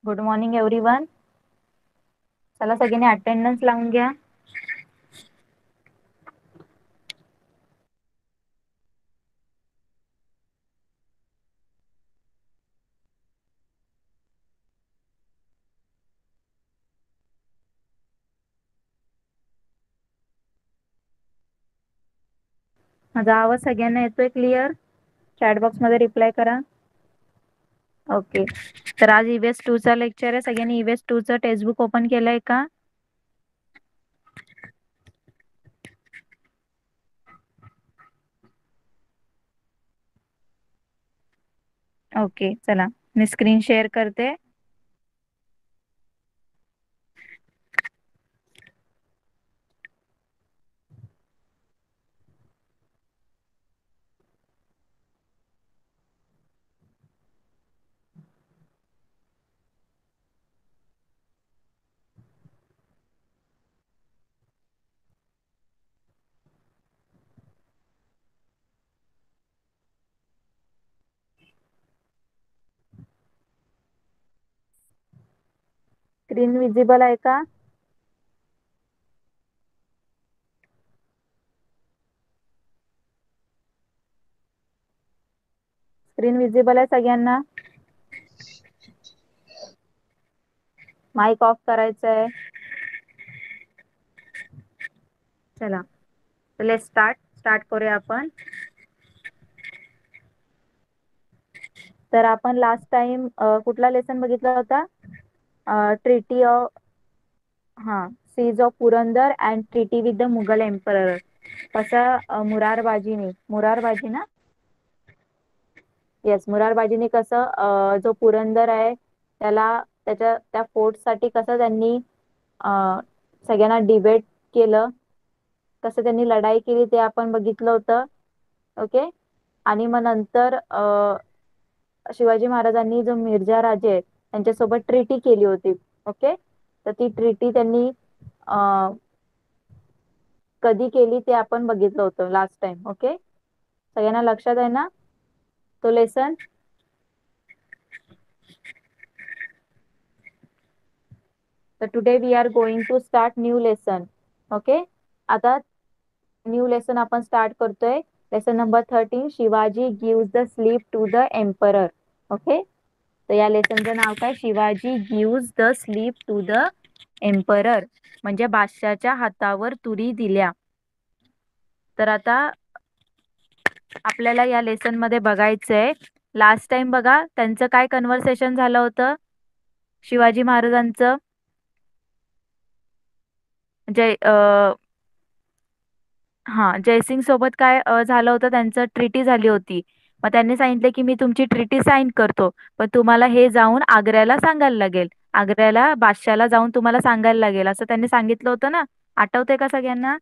Good morning everyone. चला सगळ्यांनी attendance लावून घ्या. माझा आवाज सगळ्यांना येतोय क्लिअर? चॅट बॉक्स मध्ये रिप्लाय करा. ओके. तर आज ईव्हीएस 2 चा लेक्चर आहे. सगळ्यांनी ईव्हीएस 2 चं टेक्स्टबुक ओपन केलंय का? ओके, चला मी स्क्रीन शेअर करते. स्क्रीन विजिबल आहे का? स्क्रीन विजिबल आहे सगळ्यांना? माईक ऑफ करायचं आहे. चला लेट्स स्टार्ट करूया आपण. तर आपण लास्ट टाइम कुठला लेसन बघितला होता? Treaty of siege of Purandar and treaty with the Mughal emperor. कसं मुरारबाजी ना? येस, मुरारबाजीने कसं जो पुरंदर आहे त्याला त्या फोर्टसाठी कसं त्यांनी सगळ्यांना डिबेट केलं, कसं त्यांनी लढाई केली ते आपण बघितलं होतं. ओके. आणि मग नंतर शिवाजी महाराजांनी जो मिर्झा राजे आहेत त्यांच्यासोबत ट्रीटी केली होती. ओके. तर ती ट्रीटी त्यांनी कधी केली ते आपण बघितलं होतं लास्ट टाइम. ओके, सगळ्यांना लक्षात आहे ना तो लेसन? तर today we are going to start new lesson. Okay, आता न्यू लेसन आपण स्टार्ट करतोय. Lesson number 13, Shivaji gives the slip to the emperor. Okay, तर या लेसनचं नाव काय? Shivaji gives the slip to the emperor, म्हणजे बादशाच्या हातावर तुरी दिल्या. तर आता आपल्याला या लेसन मध्ये बघायचंय, लास्ट टाइम बघा त्यांचं काय कन्व्हर्सेशन झालं होतं शिवाजी महाराजांचं. जयसिंग सोबत काय झालं होतं, त्यांचं ट्रीटी झाली होती. मग त्यांनी सांगितले की मी तुमची ट्रीटी साईन करतो, पण तुम्हाला हे जाऊन आग्र्याला सांगायला लागेल. आग्र्याला बादशाला जाऊन तुम्हाला सांगायला लागेल असं त्यांनी सांगितलं होतं ना? आठवतंय का सगळ्यांना?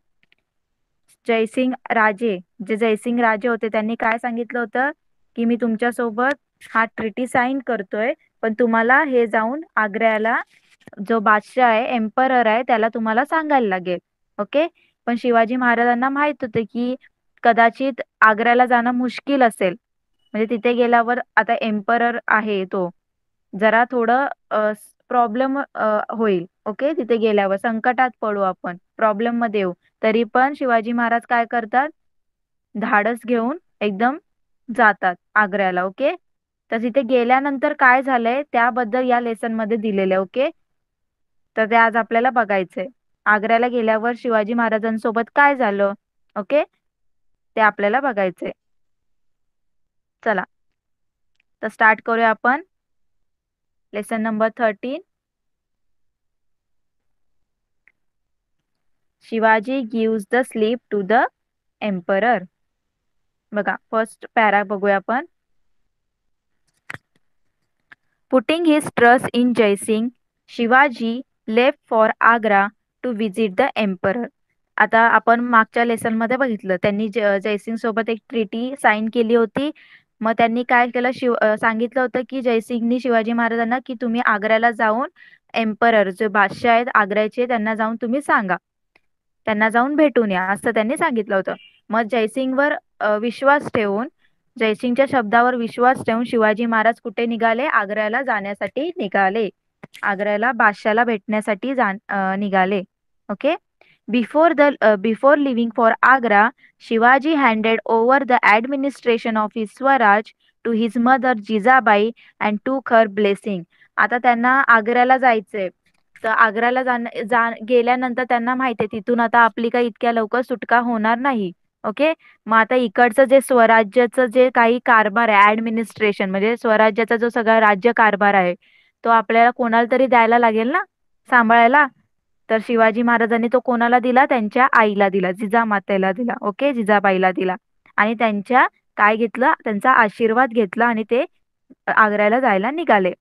जयसिंग राजे होते, त्यांनी काय सांगितलं होतं की मी तुमच्यासोबत हा ट्रीटी साईन करतोय, पण तुम्हाला हे जाऊन आग्र्याला जो बादशाह आहे, एम्परर आहे, त्याला तुम्हाला सांगायला लागेल. ओके. पण शिवाजी महाराजांना माहित होते की कदाचित आग्र्याला जाणं मुश्किल असेल, म्हणजे तिथे गेल्यावर आता एम्परर आहे तो जरा थोडं प्रॉब्लेम होईल. ओके, तिथे गेल्यावर संकटात पडू, आपण प्रॉब्लेम मध्ये येऊ. तरी पण शिवाजी महाराज काय करतात? धाडस घेऊन एकदम जातात आग्र्याला. ओके, तर तिथे गेल्यानंतर काय झालंय त्याबद्दल या लेसन मध्ये दिलेलं आहे. ओके, तर ते आज आपल्याला बघायचंय. आग्र्याला गेल्यावर शिवाजी महाराजांसोबत काय झालं, ओके, ते आपल्याला बघायचंय. चला तर स्टार्ट करूया आपण. Lesson number 13, Shivaji gives the slip to the emperor. बघा फर्स्ट पॅरा बघूया आपण. Putting his trust in Jaisingh, Shivaji left for Agra to visit the emperor. आता आपण मागच्या लेसन मध्ये बघितलं, त्यांनी जयसिंग सोबत एक ट्रीटी साईन केली होती. मग त्यांनी काय केलं, सांगितलं होतं की जयसिंगनी शिवाजी महाराजांना की तुम्ही आग्र्याला जाऊन एम्परर जे बादशाह आहेत आग्र्याचे त्यांना जाऊन तुम्ही सांगा, त्यांना जाऊन भेटून या, असं त्यांनी सांगितलं होतं. मग जयसिंगवर विश्वास ठेवून, जयसिंगच्या शब्दावर विश्वास ठेवून शिवाजी महाराज कुठे निघाले? आग्र्याला जाण्यासाठी निघाले. आग्र्याला बादशाला भेटण्यासाठी निघाले. Okay. Before living for Agra, Shivaji handed over the administration of his swaraj to his mother Jijabai and took her blessing. आता त्यांना आग्र्याला जायचंय. तर आग्र्याला गेल्यानंतर त्यांना माहिती आहे तिथून आता आपली काही इतक्या लवकर सुटका होणार नाही. ओके. मग आता इकडचं जे स्वराज्याचं जे काही कारभार आहे, ऍडमिनिस्ट्रेशन म्हणजे स्वराज्याचा जो सगळा राज्य कारभार आहे, तो आपल्याला कोणाला तरी द्यायला लागेल ना सांभाळायला. तर शिवाजी महाराजांनी तो कोणाला दिला? त्यांच्या आईला दिला, जिजामातेला दिला. ओके, जिजाबाईला दिला. आणि त्यांच्या काय घेतलं? त्यांचा आशीर्वाद घेतला आणि ते आग्र्याला जायला निघाले.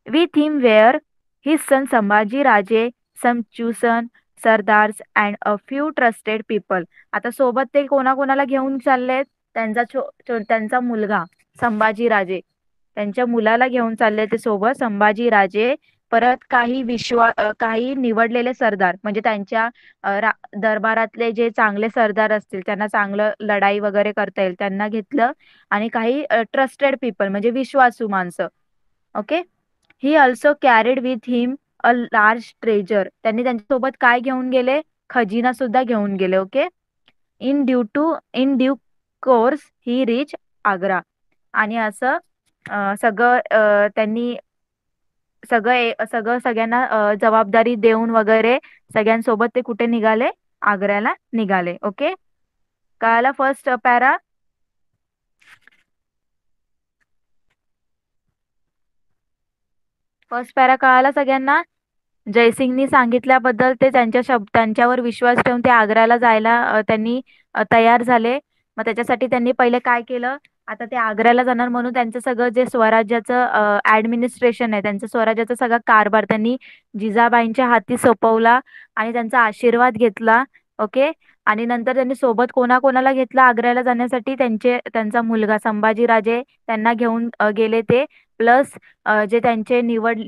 With him were his son Sambhaji Raje, some chosen sardars and a few trusted people. आता सोबत ते कोणाकोणाला घेऊन चाललेत? त्यांचा मुलगा संभाजी राजे, त्यांच्या मुलाला घेऊन चालले ते सोबत संभाजी राजे. परत काही निवडलेले सरदार म्हणजे त्यांच्या दरबारातले जे चांगले सरदार असतील, त्यांना चांगलं लढाई वगैरे करता येईल त्यांना घेतलं. आणि काही ट्रस्टेड पीपल म्हणजे विश्वासू माणसं. Okay. He also carried with him a large treasure. त्यांनी त्यांच्यासोबत काय घेऊन गेले? खजिना सुद्धा घेऊन गेले. Okay. In due course he rich Agra. आणि असं त्यांनी सगळ्यांना जबाबदारी देऊन वगैरे सगळ्यांसोबत ते कुठे निघाले? आग्र्याला निघाले. ओके. कळाला फर्स्ट पॅरा? फर्स्ट पॅरा कळाला सगळ्यांना? जयसिंगनी सांगितल्याबद्दल ते त्यांच्यावर विश्वास ठेवून ते आग्र्याला जायला त्यांनी तयार झाले. मग त्याच्यासाठी त्यांनी पहिले काय केलं? आता ते आग्र्याला जाणार म्हणून त्यांचं सगळं जे स्वराज्याचं ऍडमिनिस्ट्रेशन आहे, त्यांचं स्वराज्याचा सगळा कारभार त्यांनी जिजाबाईंच्या हाती सोपवला आणि त्यांचा आशीर्वाद घेतला. ओके. आणि नंतर त्यांनी सोबत कोणाकोणाला घेतला आग्र्याला जाण्यासाठी? त्यांचा मुलगा संभाजीराजे त्यांना घेऊन गेले ते. प्लस जे त्यांचे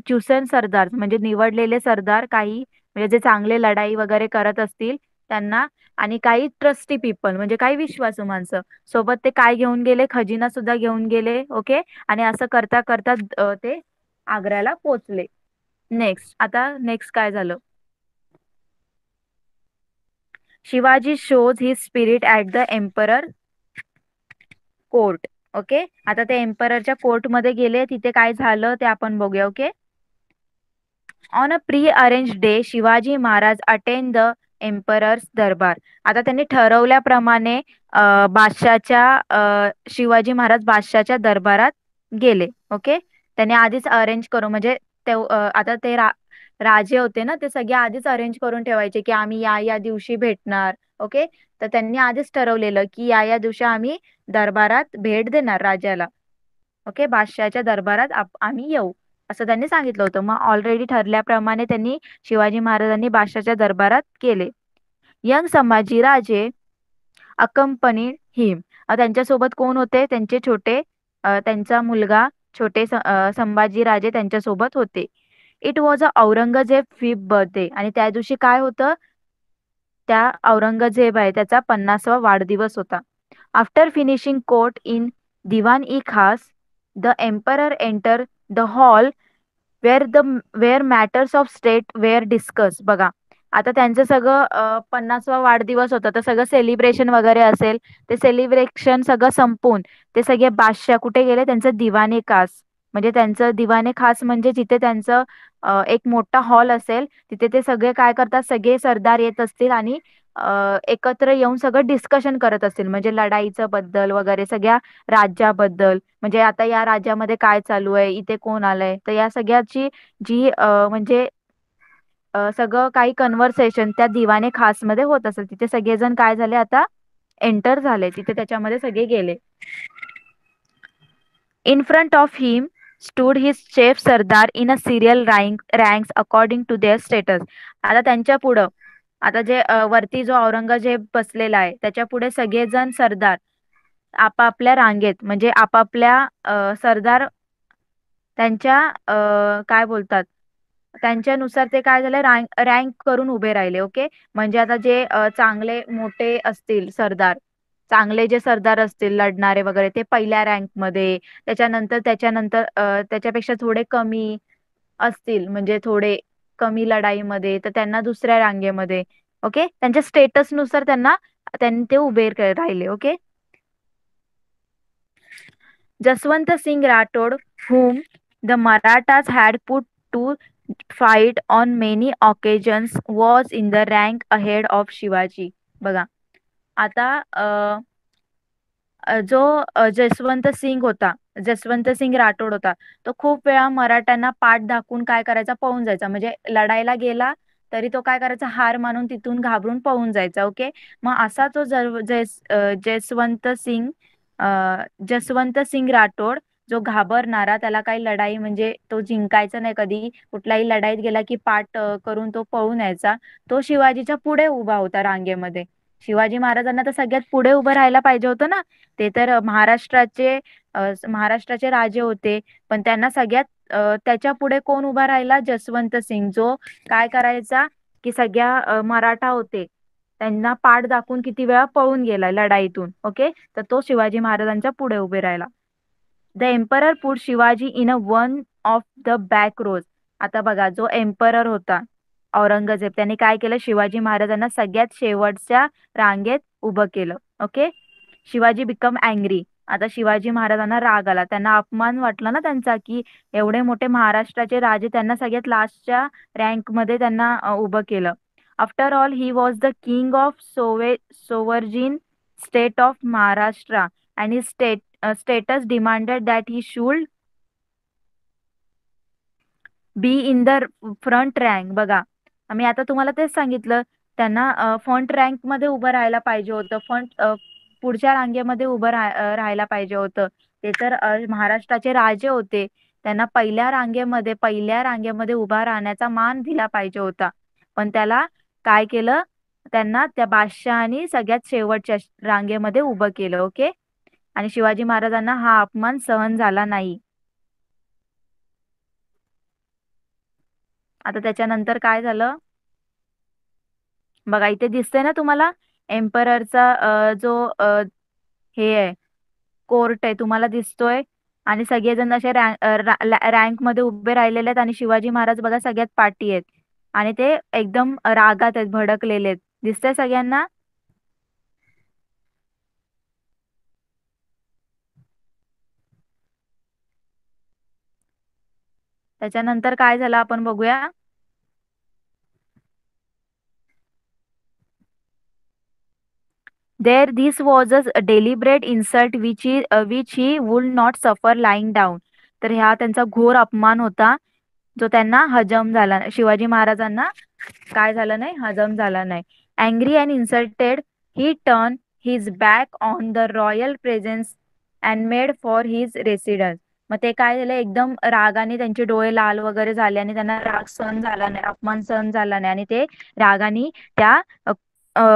चुसन सरदार म्हणजे निवडलेले सरदार, काही म्हणजे जे चांगले लढाई वगैरे करत असतील त्यांना. आणि काही ट्रस्टी पीपल म्हणजे काही विश्वासू माणसं सोबत ते काय घेऊन गेले? खजिना सुद्धा घेऊन गेले. ओके. आणि असं करता करता ते आग्र्याला पोचले. नेक्स्ट काय झालं? Shivaji shows his spirit at the emperor court. Okay. आता ते एम्पररच्या कोर्टमध्ये गेले. तिथे काय झालं ते आपण बघूया. Okay. On a pre arrange day Shivaji Maharaj attend the emperor's darbar. आता त्यांनी ठरवल्याप्रमाणे शिवाजी महाराज बादशाच्या दरबारात गेले. ओके. त्यांनी आधीच अरेंज करू म्हणजे आता ते राजे होते ना, ते सगळे आधीच अरेंज करून ठेवायचे की आम्ही या या दिवशी भेटणार. ओके. तर त्यांनी आधीच ठरवलेलं की या या दिवशी आम्ही दरबारात भेट देणार राजाला. ओके. बादशाच्या दरबारात आम्ही येऊ असं त्यांनी सांगितलं होतं. मग ऑलरेडी ठरल्याप्रमाणे त्यांनी शिवाजी महाराजांनी बादशाच्या दरबारात गेले. यंग संभाजीराजे अकंपनीड हिम. त्यांच्यासोबत कोण होते? त्यांचा मुलगा संभाजीराजे त्यांच्यासोबत होते. It was a Aurangzeb 5th birthday. आणि त्या दिवशी काय होतं? त्या औरंगजेब आहे त्याचा 50वा वाढदिवस होता. After finishing court in Diwan i Khas, the emperor enter the hall where matters of state where discuss. बघा, आता त्यांचं सगळं 50वा वाढदिवस होता तर सगळं सेलिब्रेशन वगैरे असेल. ते सेलिब्रेशन सगळं संपून ते सगळे बादशाह कुठे गेले? त्यांचं दिवाने खास म्हणजे त्यांचं दिवाने खास म्हणजे जिथे त्यांचं एक मोठा हॉल असेल तिथे ते सगळे काय करतात? सगळे सरदार येत असतील आणि एकत्र येऊन सगळं डिस्कशन करत असतील म्हणजे लढाईचं बद्दल वगैरे, सगळ्या राज्याबद्दल. म्हणजे आता या राज्यामध्ये काय चालू आहे, इथे कोण आलंय, तर या सगळ्याची जी म्हणजे सगळं काही कन्व्हर्सेशन त्या दिवाने खास मध्ये होत असेल. तिथे सगळेजण काय झाले? आता एंटर झाले तिथे, त्याच्यामध्ये सगळे गेले. In front of him stood his chief sardar in a serial ranks according to their status. आता त्यांच्या पुढं आता जे वरती जो औरंगजेब बसलेला आहे त्याच्या पुढे सगळेजण सरदार आपापल्या रांगेत म्हणजे आपापल्या सरदार त्यांच्या काय बोलतात त्यांच्यानुसार ते काय झालं? रँक करून उभे राहिले. ओके. म्हणजे आता जे चांगले मोठे असतील सरदार, चांगले जे सरदार असतील लढणारे वगैरे, ते पहिल्या रँक मध्ये. त्याच्यानंतर त्याच्यापेक्षा थोडे कमी असतील म्हणजे थोडे कमी लढाईमध्ये तर त्यांना दुसऱ्या रांगेमध्ये. ओके, त्यांच्या स्टेटसनुसार त्यांनी ते उभे राहिले. Okay. Jaswant Singh Rathod, whom the Marathas had put to fight on many occasions, was in the rank ahead of Shivaji. बघा आता जो जसवंत सिंग होता, जसवंत सिंग राठोड होता, तो खूप वेळा मराठ्यांना पाठ दाखवून काय करायचा, पळून जायचा. म्हणजे लढायला गेला तरी तो काय करायचा, हार मानून तिथून घाबरून पळून जायचा. ओके. मग असा तो जसवंत सिंग जसवंत सिंग राठोड जो घाबरणारा, त्याला काही लढाई म्हणजे तो जिंकायचा नाही कधी, कुठल्याही लढाईत गेला की पाठ करून तो पळून यायचा. तो शिवाजीच्या पुढे उभा होता रांगेमध्ये. शिवाजी महाराजांना तर सगळ्यात पुढे उभं राहायला पाहिजे होतं ना. ते तर महाराष्ट्राचे राजे होते. पण त्यांना सगळ्यात त्याच्या पुढे कोण उभा राहिला, जसवंत सिंग, जो काय करायचा की सगळ्या मराठा होते त्यांना पाठ दाखवून किती वेळा पळून गेला लढाईतून. ओके. तर तो शिवाजी महाराजांच्या पुढे उभे राहिला. The emperor put Shivaji in a one of the back rows. आता बघा, जो एम्परर होता औरंगजेब, त्याने काय केलं, शिवाजी महाराजांना सगळ्यात शेवटच्या रांगेत उभं केलं. ओके. Shivaji become angry. आता शिवाजी महाराजांना राग आला, त्यांना अपमान वाटला ना त्यांचा, की एवढे मोठे महाराष्ट्राचे राजे त्यांना सगळ्यात लास्टच्या रँक मध्ये त्यांना उभं केलं. After all he was the king of sovereign state of Maharashtra and he status demanded that he should be in the front rank. बघा, मी आता तुम्हाला तेच सांगितलं, त्यांना फ्रंट रँक मध्ये उभं राहायला पाहिजे होतं, पुढच्या रांगेमध्ये उभं राहायला पाहिजे होतं. ते तर महाराष्ट्राचे राजे होते, त्यांना पहिल्या रांगेमध्ये उभा राहण्याचा मान दिला पाहिजे होता. पण त्याला काय केलं, त्यांना त्या बादशहानी सगळ्यात शेवटच्या रांगेमध्ये उभं केलं. ओके. आणि शिवाजी महाराजांना हा अपमान सहन झाला नाही. आता त्याच्यानंतर काय झालं बघा, इथे दिसतंय ना तुम्हाला, एम्पररचा जो हे आहे, कोर्ट आहे तुम्हाला दिसतोय. आणि सगळेजण असे रँक मध्ये उभे राहिलेले आहेत आणि शिवाजी महाराज बघा सगळ्यात पाठी आहेत आणि ते एकदम रागात आहेत, भडकलेले आहेत. दिसतंय सगळ्यांना. त्याच्यानंतर काय झालं आपण बघूया. There, this was a deliberate insult which he would not suffer lying down. तर ह्या त्यांचा घोर अपमान होता, जो त्यांना हजम झाला शिवाजी महाराजांना काय झालं नाही, हजम झाला नाही. Angry and insulted he turn his back on the royal presence and made for his residence. मग ते काय झालं, एकदम रागाने त्यांचे डोळे लाल वगैरे झाले आणि त्यांना राग सहन झाला नाही, अपमान सहन झाला नाही आणि ते रागाने त्या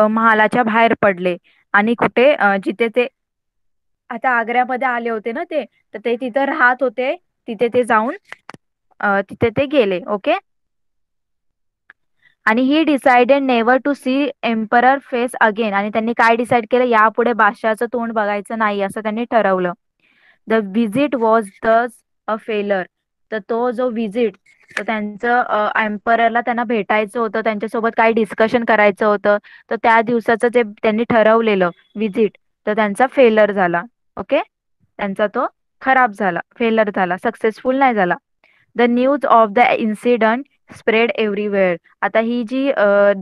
महालाच्या बाहेर पडले. आणि कुठे जिथे ते आता आग्र्यामध्ये आले होते ना ते, तर ते तिथं राहत होते, तिथे ते जाऊन तिथे ते गेले. ओके. आणि he decided never to see emperor face again. आणि त्यांनी काय डिसाईड केलं, यापुढे बादशहाचं तोंड बघायचं नाही असं त्यांनी ठरवलं. द विजिट वॉज दस अ फेलर. तर तो जो विजिट, तर त्यांचं एम्पररला त्यांना भेटायचं होतं, त्यांच्यासोबत काही डिस्कशन करायचं होतं, तर त्या दिवसाचं जे त्यांनी ठरवलेलं विजिट, तर त्यांचा फेलर झाला. ओके. त्यांचा तो खराब झाला, फेलर झाला, सक्सेसफुल नाही झाला. The news of the incident spread everywhere. आता ही जी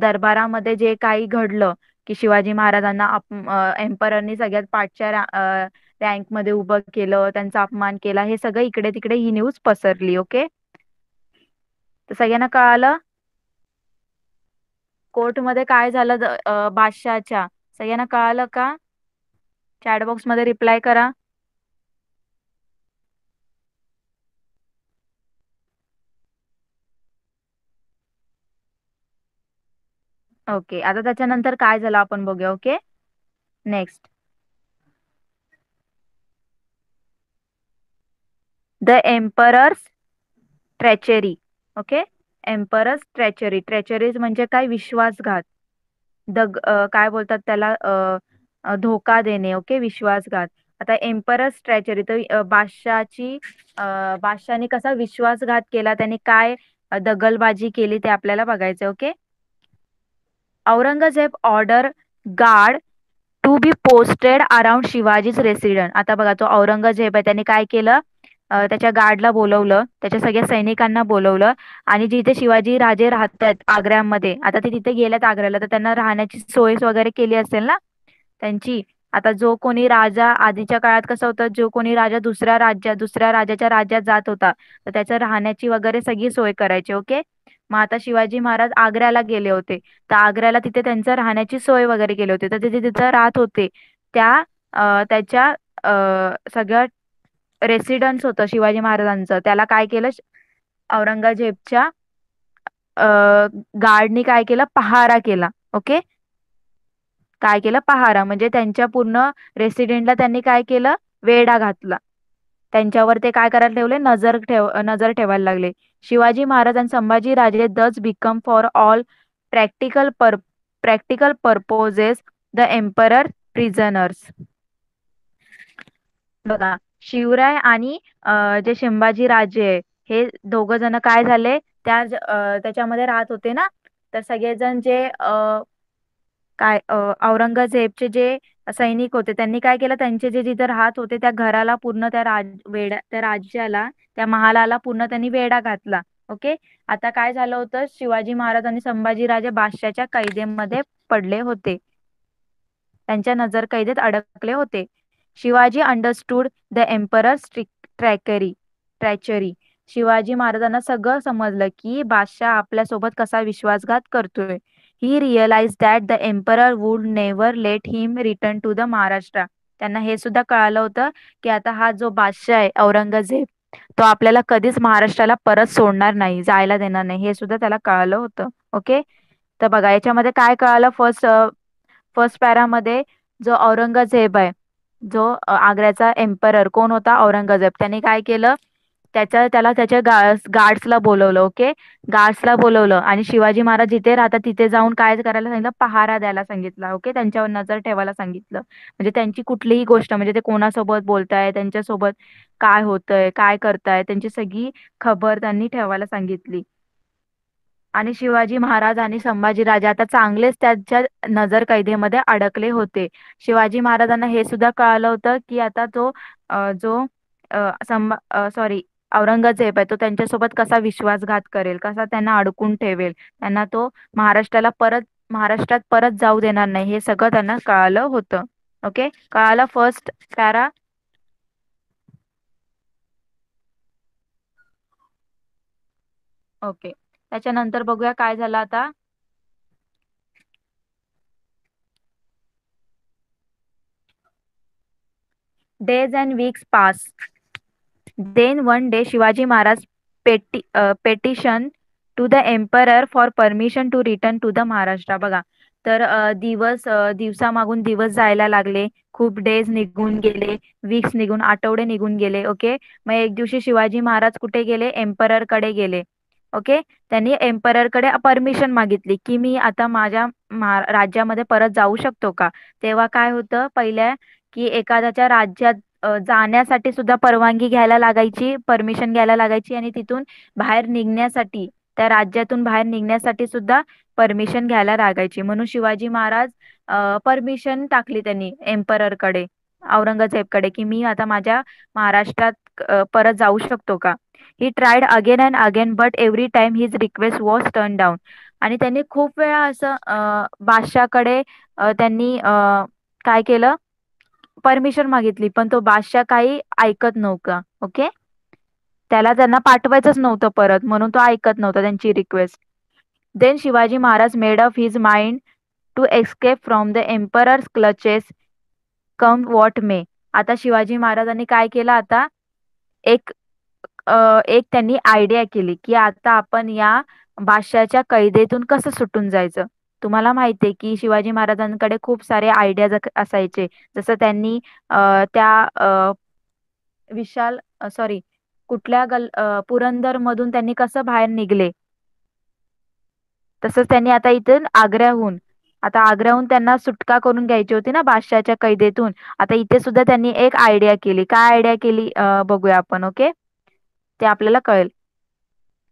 दरबारामध्ये जे काही घडलं, की शिवाजी महाराजांना एम्पररनी सगळ्यात पाठच्या रँक मध्ये उभं केलं, त्यांचा अपमान केला, हे सगळं इकडे तिकडे ही न्यूज पसरली. ओके. तर सगळ्यांना कळालं कोर्टमध्ये काय झालं बादशहाच्या. सगळ्यांना कळालं का? चॅट बॉक्स मध्ये रिप्लाय करा. ओके. आता त्याच्यानंतर काय झालं आपण बघूया. Okay. Next, the emperor's treachery. Okay. Emperor's treachery. Treacheries म्हणजे काय, विश्वासघात. काय बोलतात त्याला, धोका देणे. ओके, विश्वासघात. आता एम्परर स्ट्रॅचरी तर बादशाहने कसा विश्वासघात केला, त्याने काय दगलबाजी केली ते आपल्याला बघायचं. Okay. Aurangzeb order guard to be posted around शिवाजीच रेसिडेंट. आता बघा, तो औरंगजेब आहे, त्याने काय केलं, त्याच्या गार्डला बोलवलं, त्याच्या सगळ्या सैनिकांना बोलवलं, आणि जिथे शिवाजी राजे राहतात आग्र्यामध्ये, आता ते तिथे गेल्यात आग्र्याला, तर त्यांना राहण्याची सोय वगैरे केली असेल ना त्यांची. आता जो कोणी राजा आधीच्या काळात कसं होतं, जो कोणी राजा दुसऱ्या राजाच्या राज्यात जात होता, तर त्याच्या राहण्याची वगैरे सगळी सोय करायची. ओके. मग आता शिवाजी महाराज आग्र्याला गेले होते, तर आग्र्याला तिथे त्यांचं राहण्याची सोय वगैरे केली होती, तर तिथे तिथं राहत होते. त्या त्याच्या सगळं रेसिडेन्स होतं शिवाजी महाराजांचं, त्याला काय केलं, औरंगजेबच्या गार्डनी काय केलं, पहारा केला. ओके. काय केलं, पहारा म्हणजे त्यांच्या पूर्ण रेसिडेंटला त्यांनी काय केलं, वेढा घातला. त्यांच्यावर ते काय करायला ठेवले, नजर ठेवायला लागले. शिवाजी महाराज आणि Sambhaji Raje thus become for all practical practical purposes the emperor prisoners. बघा, शिवराय आणि जे संभाजी राजे आहे, हे दोघ जण काय झाले, त्याच्यामध्ये राहत होते ना, तर सगळेजण जे औरंगजेबचे जे सैनिक होते, त्यांनी काय केलं, त्यांचे जे जिथे राहत होते त्या घराला पूर्ण त्या राज्याला, त्या महालाला पूर्ण त्यांनी वेढा घातला. ओके. आता काय झालं होतं, शिवाजी महाराज आणि संभाजी राजे बादशाच्या कैदेमध्ये पडले होते, त्यांच्या नजरकैदेत अडकले होते. Shivaji understood the emperor treachery. Shivaji महाराजांना सगळं समजलं की बादशाह आपल्यासोबत कसा विश्वासघात करतोय. He realise that the emperor would never let him return to the Maharashtra. त्यांना हे सुद्धा कळालं होतं की आता हा जो बादशाह आहे औरंगजेब, तो आपल्याला कधीच महाराष्ट्राला परत सोडणार नाही, जायला देणार नाही, हे सुद्धा त्याला कळालं होतं. ओके. तर बघा, याच्यामध्ये काय कळालं, फर्स्ट पॅरामध्ये जो औरंगजेब आहे, जो आग्र्याचा एम्परर कोण होता, औरंगजेब, त्याने काय केलं, त्याला त्याच्या गार्ड्सला बोलवलं. ओके. गार्ड्सला बोलवलं आणि शिवाजी महाराज जिथे राहतात तिथे जाऊन काय करायला सांगितलं, पहारा द्यायला सांगितलं. ओके. त्यांच्यावर नजर ठेवायला सांगितलं, म्हणजे त्यांची कुठलीही गोष्ट, म्हणजे ते कोणासोबत बोलताय, त्यांच्यासोबत काय होतंय, काय करताय, त्यांची सगळी खबर त्यांनी ठेवायला सांगितली. आणि शिवाजी महाराज आणि संभाजी राजा आता चांगलेच त्याच्या नजर कैदेमध्ये अडकले होते. शिवाजी महाराजांना हे सुद्धा कळालं होतं की आता तो जो सॉरी औरंगजेब आहे, तो त्यांच्यासोबत कसा विश्वासघात करेल, कसा त्यांना अडकून ठेवेल, त्यांना तो महाराष्ट्रात परत जाऊ देणार नाही, हे सगळं त्यांना कळालं होतं. ओके. कळालं फर्स्ट पॅरा. ओके. त्याच्यानंतर बघूया काय झालं आता. Days and weeks pass. Then one day Shivaji Maharaj petition to the emperor for permission to return to the Maharashtra. बघा, तर दिवसामागून दिवस जायला लागले, खूप डेज निघून गेले, वीक्स निघून, आठवडे निघून गेले. ओके. मग एक दिवशी शिवाजी महाराज कुठे गेले, एम्परर कडे गेले. ओके. त्यांनी एम्परर कडे परमिशन मागितली की मी आता माझ्या राज्यामध्ये परत जाऊ शकतो का. तेव्हा काय होतं, पहिल्या की एखाद्याच्या राज्यात जाण्यासाठी सुद्धा परवानगी घ्यायला लागायची, परमिशन घ्यायला लागायची, आणि तिथून बाहेर निघण्यासाठी, त्या राज्यातून बाहेर निघण्यासाठी सुद्धा परमिशन घ्यायला लागायची. म्हणून शिवाजी महाराज परमिशन टाकली त्यांनी एम्पररकडे, औरंगजेबकडे, की मी आता माझ्या महाराष्ट्रात परत जाऊ शकतो का. He tried again and again but every time his request was turn down. आणि त्यांनी खूप वेळा असं बादशाहकडे त्यांनी काय केलं, परमिशन मागितली, पण तो बादशाह काही ऐकत नव्हता. ओके. त्यांना पाठवायचंच नव्हतं परत, म्हणून तो ऐकत नव्हता त्यांची request. Then Shivaji Maharaj made up his mind to escape from the emperor's clutches come what may. आता शिवाजी महाराजांनी काय केलं, आता एक एक त्यांनी आयडिया केली की आता आपण या बादशाहच्या कैदेतून कसं सुटून जायचं. तुम्हाला माहिती आहे की शिवाजी महाराजांकडे खूप सारे आयडियाज असायचे. जसं त्यांनी त्या विशाल सॉरी कुठल्या पुरंदर मधून त्यांनी कसं बाहेर निघले, तसंच त्यांनी आता इथून आग्र्याहून आता आग्र्याहून त्यांना सुटका करून घ्यायची होती ना बादशाहच्या कैदेतून. आता इथे सुद्धा त्यांनी एक आयडिया केली. काय आयडिया केली बघूया आपण. ओके, ते आपल्याला कळेल.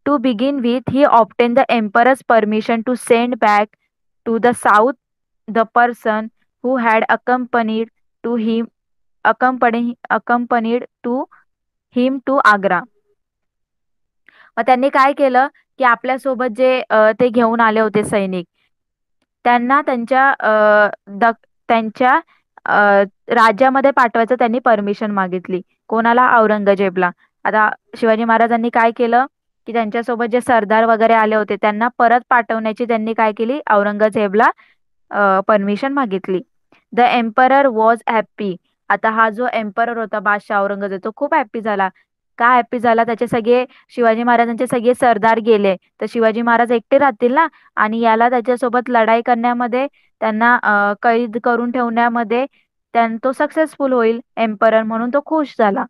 To begin with, he obtained the emperor's permission to send back to the south the person who had to him accompanied to him to Agra. मग त्यांनी काय केलं की आपल्यासोबत जे ते घेऊन आले होते सैनिक, त्यांना त्यांच्या राज्यामध्ये पाठवायचं त्यांनी परमिशन मागितली. कोणाला? औरंगजेबला. आता शिवाजी महाराजांनी काय केलं की त्यांच्यासोबत जे सरदार वगैरे आले होते त्यांना परत पाठवण्याची त्यांनी काय केली, औरंगजेबला परमिशन मागितली. The emperor was happy. आता हा जो एम्परर होता बादशाह औरंगजेब, तो खूप हॅप्पी झाला. का हॅप्पी झाला? त्याचे सगळे शिवाजी महाराजांचे सगळे सरदार गेले तर शिवाजी महाराज एकटे राहतील ना, आणि याला त्याच्यासोबत लढाई करण्यामध्ये, त्यांना कैद करून ठेवण्यामध्ये तो सक्सेसफुल होईल एम्परर, म्हणून तो खुश झाला.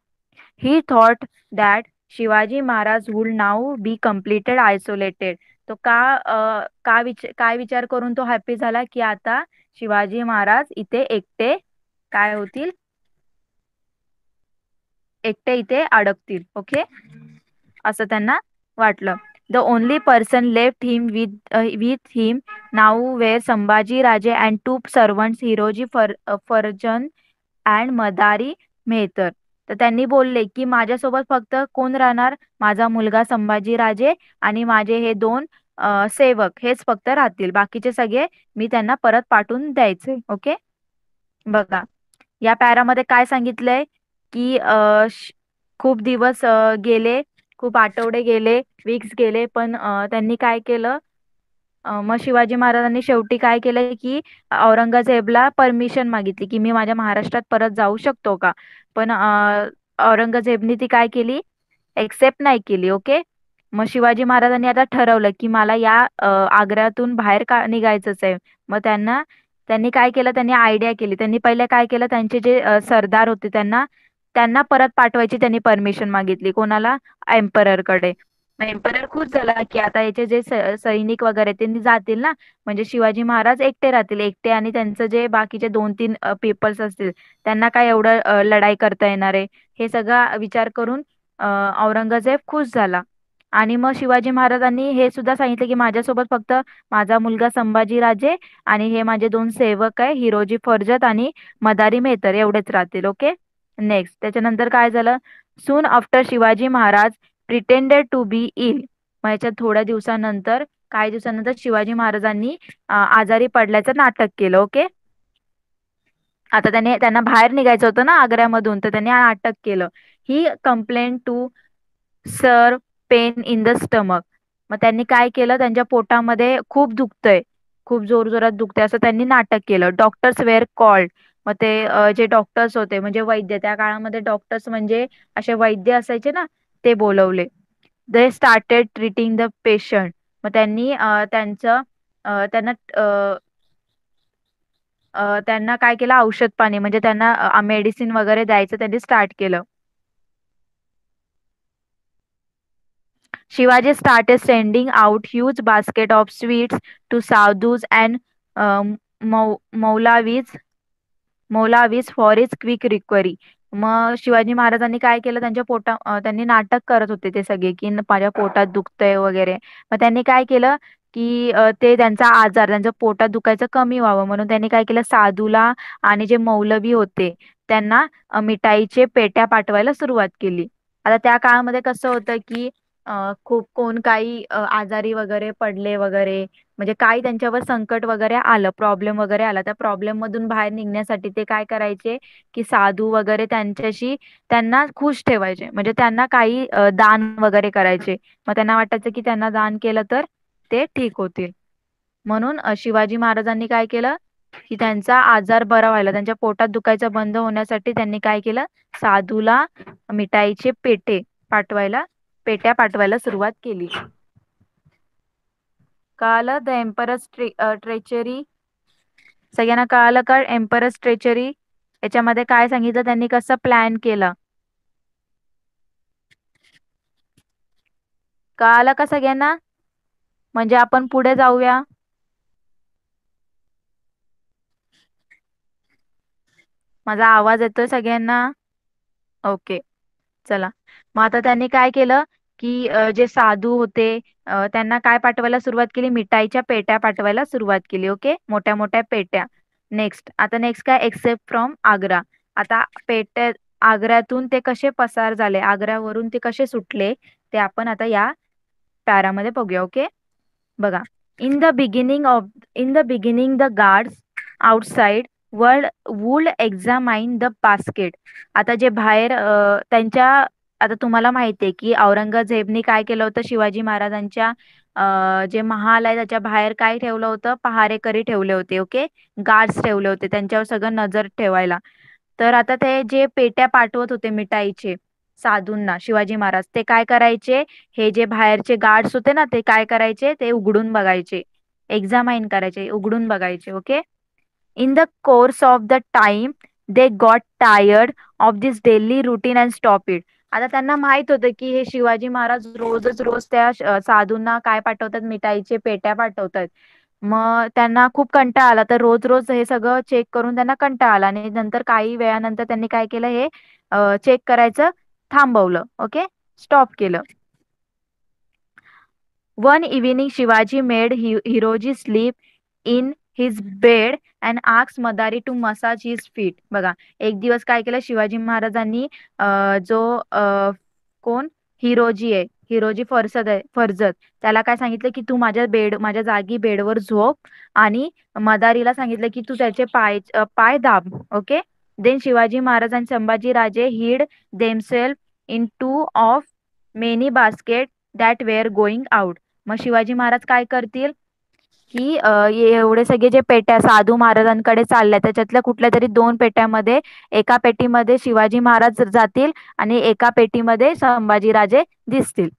He thought that Shivaji Maharaj would now be completed isolated. तो काय विचार करून तो हॅप्पी झाला की आता शिवाजी महाराज इथे एकटे काय होतील, एकटे इथे अडकतील. ओके, असं त्यांना वाटलं. The only person left him with him now were Sambhaji Raje and two servants Hiroji Farzand and Madari Mehtar. तर त्यांनी बोलले की माझ्यासोबत फक्त कोण राहणार, माझा मुलगा संभाजी राजे आणि माझे हे दोन सेवक, हेच फक्त राहतील. बाकीचे सगळे मी त्यांना परत पाठवून द्यायचे. ओके, बघा या पॅरामध्ये काय सांगितलंय की खूप दिवस गेले, खूप आठवडे गेले, वीक्स गेले, पण त्यांनी काय केलं, मग शिवाजी महाराजांनी शेवटी काय केलं की औरंगजेबला परमिशन मागितली की मी माझ्या महाराष्ट्रात परत जाऊ शकतो का. पण औरंगजेबनी ती काय केली, एक्सेप्ट नाही केली. ओके, मग शिवाजी महाराजांनी आता ठरवलं की मला या आग्र्यातून बाहेर का निघायचंच आहे. मग त्यांनी काय केलं, त्यांनी आयडिया केली. त्यांनी पहिले काय केलं, त्यांचे जे सरदार होते त्यांना त्यांना परत पाठवायची त्यांनी परमिशन मागितली. कोणाला? एम्पररकडे. मग एम्परर खुश झाला की आता याचे जे सैनिक वगैरे त्यांनी जातील ना, म्हणजे शिवाजी महाराज एकटे राहतील, एकटे, आणि त्यांचं जे बाकीचे 2-3 पीपल्स असतील त्यांना काय एवढं लढाई करता येणार आहे, हे सगळा विचार करून औरंगजेब खुश झाला. आणि मग शिवाजी महाराजांनी हे सुद्धा सांगितलं की माझ्यासोबत फक्त माझा मुलगा संभाजी राजे आणि हे माझे दोन सेवक आहे, हिरोजी फर्जत आणि मदारी मेहतर, एवढेच राहतील. ओके, नेक्स्ट त्याच्यानंतर काय झालं, soon after Shivaji Maharaj pretended to be ill. मग याच्या थोड्या दिवसानंतर, काही दिवसानंतर शिवाजी महाराजांनी आजारी पडल्याचं नाटक केलं. ओके, आता त्यांना बाहेर निघायचं होतं ना आग्र्यामधून, तर त्यांनी नाटक केलं. He complaint to sir pain in the stomach. मग त्यांनी काय केलं, त्यांच्या पोटामध्ये खूप दुखतंय, खूप जोर जोरात दुखतंय, असं त्यांनी नाटक केलं. Doctors were called. मग ते जे डॉक्टर्स होते म्हणजे वैद्य, त्या काळामध्ये डॉक्टर्स म्हणजे असे वैद्य असायचे ना, ते बोलवले. They started treating the patient. मग त्यांनी त्यांना त्यांना काय केलं, औषध पाणी म्हणजे त्यांना मेडिसिन वगैरे द्यायचं त्यांनी स्टार्ट केलं. Shivaji started sending out huge basket of sweets to sadhus and Maulavis for is quick recovery. मग शिवाजी महाराजांनी काय केलं, त्यांनी नाटक करत होते ते सगळे की माझ्या पोटात दुखतंय वगैरे. मग त्यांनी काय केलं की ते त्यांचा आजार, त्यांच्या पोटात दुखायचं कमी व्हावं म्हणून त्यांनी काय केलं, साधूला आणि जे मौलवी होते त्यांना मिठाईचे पेट्या पाठवायला सुरुवात केली. आता त्या काळामध्ये कसं होतं की खूप कोण काही आजारी वगैरे पडले वगैरे, म्हणजे काही त्यांच्यावर संकट वगैरे आलं, प्रॉब्लेम वगैरे आला, त्या प्रॉब्लेम मधून बाहेर निघण्यासाठी ते काय करायचे की साधू वगैरे त्यांना खुश ठेवायचे, म्हणजे त्यांना काही दान वगैरे करायचे. मग त्यांना वाटायचं की त्यांना दान केलं तर ते ठीक होतील. म्हणून शिवाजी महाराजांनी काय केलं की त्यांचा आजार बरा व्हायला, त्यांच्या पोटात दुखायचं बंद होण्यासाठी त्यांनी काय केलं, साधूला मिठाईचे पाठवायला पेट्या पाठवायला सुरुवात केली. कळालं द एम्परस ट्रेचरी, सगळ्यांना कळालं का एम्परस ट्रेचरी? याच्यामध्ये काय सांगितलं त्यांनी, कसं प्लॅन केलं, कळालं का सगळ्यांना? म्हणजे आपण पुढे जाऊया. माझा आवाज येतोय सगळ्यांना? ओके. चला. मग आता त्यांनी काय केलं, की जे साधू होते त्यांना काय पाठवायला सुरुवात केली, मिठाईच्या पेट्या पाठवायला सुरुवात केली. ओके, मोठ्या मोठ्या पेट्या. नेक्स्ट काय, एक्सेप्ट फ्रॉम आग्रा. आता पेट्या आग्र्यातून ते कसे पसार झाले, आग्र्यावरून ते कसे सुटले, ते आपण आता या पॅरामध्ये बघूया. ओके, बघा. In the beginning of in the beginning the guards outside world would examine the basket. आता जे बाहेर त्यांच्या, आता तुम्हाला माहिती आहे की औरंगजेबने काय केलं होतं, शिवाजी महाराजांच्या जे महाल आहे त्याच्या बाहेर काय ठेवलं होतं, पहारेकरी ठेवले होते. ओके, गार्ड्स ठेवले होते त्यांच्यावर सगळं नजर ठेवायला. तर आता ते जे पेट्या पाठवत होते मिठाईचे साधूंना शिवाजी महाराज, ते काय करायचे, हे जे बाहेरचे गार्ड्स होते ना, ते काय करायचे, ते उघडून बघायचे, एक्झामाइन करायचे, उघडून बघायचे. Okay. In the course of the time they got tired of this daily routine and stop it. आता त्यांना माहित होतं की हे शिवाजी महाराज रोजच रोज त्या साधूंना काय पाठवतात, मिठाईचे पेट्या पाठवतात. मग त्यांना खूप कंटाळा आला, तर रोज रोज हे सगळं चेक करून त्यांना कंटाळा आला, आणि नंतर काही वेळानंतर त्यांनी काय केलं, हे चेक करायचं थांबवलं. ओके, स्टॉप केलं. One evening Shivaji made Hiroji sleep in his bed and आक्स Madari to massage his feet. बघा, एक दिवस काय केलं शिवाजी महाराजांनी, जो कोण, हिरोजी आहे, हिरोजी फर्जत, त्याला काय सांगितलं की तू माझ्या जागी बेडवर झोप, आणि मदारीला सांगितलं की तू त्याचे पाय दाब. ओके. देन शिवाजी महाराज आणि Sambhaji Raje hid themselves in two of many basket that were going out. मग शिवाजी महाराज काय करतील, की एवढे सगळे जे पेट्या साधू महाराजांकडे चालल्या, त्याच्यातल्या कुठल्या तरी दोन पेट्यामध्ये, एका पेटीमध्ये शिवाजी महाराज जातील आणि एका पेटीमध्ये संभाजीराजे दिसतील.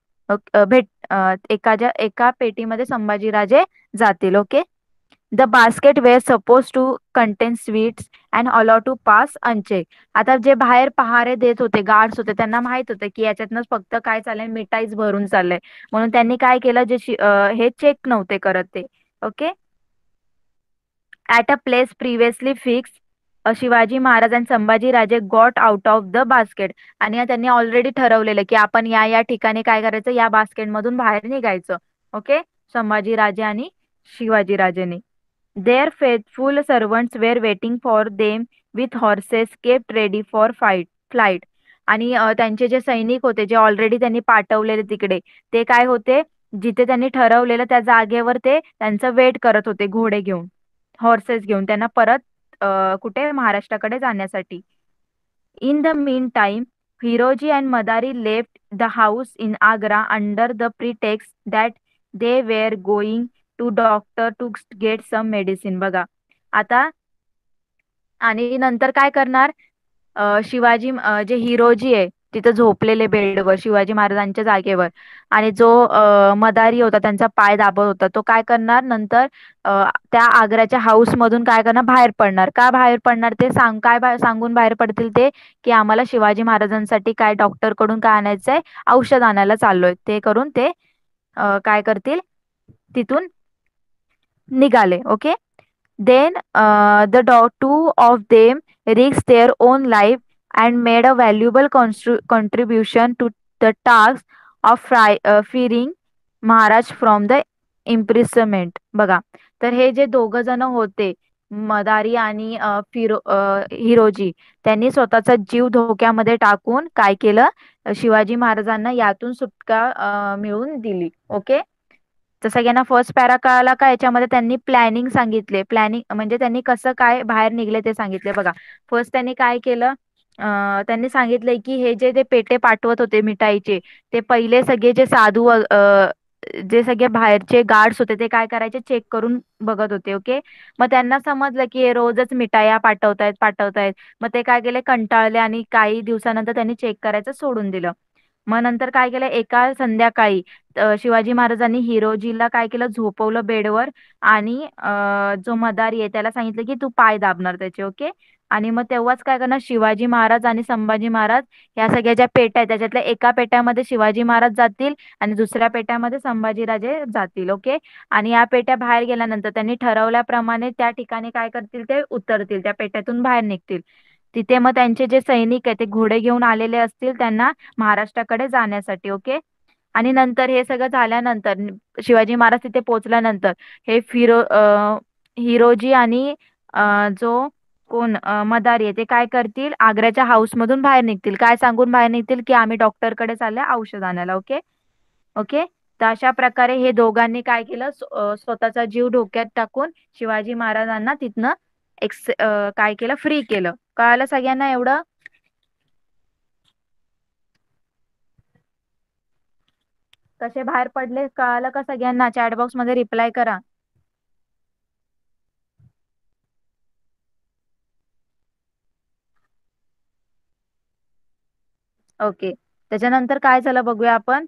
एका पेटीमध्ये संभाजीराजे जातील. Okay. The basket were suppose to contain sweets and allow to pass unchecked. आता जे बाहेर पहारे देत होते, गार्ड्स होते, त्यांना माहित होतं की याच्यातनंच फक्त काय चाललंय, मिठाईच भरून चाललंय. म्हणून त्यांनी काय केलं, हे चेक नव्हते करत ते. Okay. At a place previously fix, Shivaji Maharaj आणि संभाजी राजे got out of the basket. आणि त्यांनी ऑलरेडी ठरवलेलं की आपण या या ठिकाणी काय करायचं, या बास्केटमधून बाहेर निघायचं. ओके, संभाजी राजे आणि शिवाजी राजेने. Their faithful servants were waiting for them with horses kept ready for flight. आणि त्यांचे जे सैनिक होते, जे ऑलरेडी त्यांनी पाठवलेले तिकडे, ते काय होते, जिथे त्यांनी ठरवलेलं त्या जागेवर ते त्यांचं वेट करत होते, घोडे घेऊन, हॉर्सेस घेऊन, त्यांना परत कुठे, महाराष्ट्राकडे जाण्यासाठी. In the mean time Hiroji and Madari left the house in Agra under the pretext that they were going to doctor to get some medicine. बघा, आता आणि नंतर काय करणार, जे हिरोजी आहे तिथं झोपलेले बेडवर शिवाजी महाराजांच्या जागेवर, आणि जो मदारी होता त्यांचा पाय दाबत होता, तो काय करणार नंतर, त्या आग्र्याच्या हाऊस मधून काय करणार, बाहेर पडणार. का बाहेर पडणार ते सांगून बाहेर पडतील ते, की आम्हाला शिवाजी महाराजांसाठी काय डॉक्टर कडून काय आणायचंय, औषध आणायला चाललोय, ते करून ते काय करतील, तिथून निघाले. Okay. Then two of them risked their own life and made a valuable contribution to the task of freeing Maharaj from the imprisonment. बघा, तर हे जे दोघ जण होते, मदारी आणि हिरोजी, त्यांनी स्वतःचा जीव धोक्यामध्ये टाकून काय केलं, शिवाजी महाराजांना यातून सुटका मिळवून दिली. ओके. तर सगळ्यांना फर्स्ट पॅरा कळाला का, याच्यामध्ये त्यांनी प्लॅनिंग सांगितले, प्लॅनिंग म्हणजे त्यांनी कसं काय बाहेर निघले ते सांगितले. बघा, फर्स्ट त्यांनी काय केलं, त्यांनी सांगितलंय की हे जे ते पेटे पाठवत होते मिठाईचे, ते पहिले सगळे जे साधू जे सगळे बाहेरचे गार्ड्स होते, ते काय करायचे, चेक करून बघत होते. ओके. मग त्यांना समजलं की हे रोजच मिठाया पाठवतायत. मग ते काय केले, कंटाळले, आणि काही दिवसानंतर त्यांनी चेक करायचं सोडून दिलं. मग नंतर काय केलं, एका संध्याकाळी शिवाजी महाराजांनी हिरोजीला काय केलं, झोपवलं बेडवर, आणि जो मदारी आहे त्याला सांगितलं की तू पाय दाबणार त्याचे. ओके. आणि मग तेव्हाच काय करणार, शिवाजी महाराज आणि संभाजी महाराज, या सगळ्या ज्या पेट्या आहेत त्याच्यातल्या एका पेट्यामध्ये शिवाजी महाराज जातील आणि दुसऱ्या पेट्यामध्ये संभाजीराजे जातील. ओके. आणि या पेट्या बाहेर गेल्यानंतर त्यांनी ठरवल्याप्रमाणे त्या ठिकाणी काय करतील, ते उतरतील, त्या पेट्यातून बाहेर निघतील. तिथे मग त्यांचे जे सैनिक आहे ते घोडे घेऊन आलेले असतील त्यांना महाराष्ट्राकडे जाण्यासाठी. ओके. आणि नंतर हे सगळं झाल्यानंतर शिवाजी महाराज तिथे पोहोचल्यानंतर हे हिरोजी आणि जो कोण मदारी आहे ते काय करतील, आग्र्याच्या हाऊस मधून बाहेर निघतील. काय सांगून बाहेर निघतील की आम्ही डॉक्टरकडे चालले औषध आणायला. ओके. ओके. तर अशा प्रकारे हे दोघांनी काय केलं, स्वतःचा जीव धोक्यात टाकून शिवाजी महाराजांना तिथनं काय केलं, फ्री केलं. कळालं सगळ्यांना एवढं? कसे बाहेर पडले कळालं का सगळ्यांना? चॅट बॉक्स मध्ये रिप्लाय करा. ओके. त्याच्यानंतर काय झालं बघूया आपण.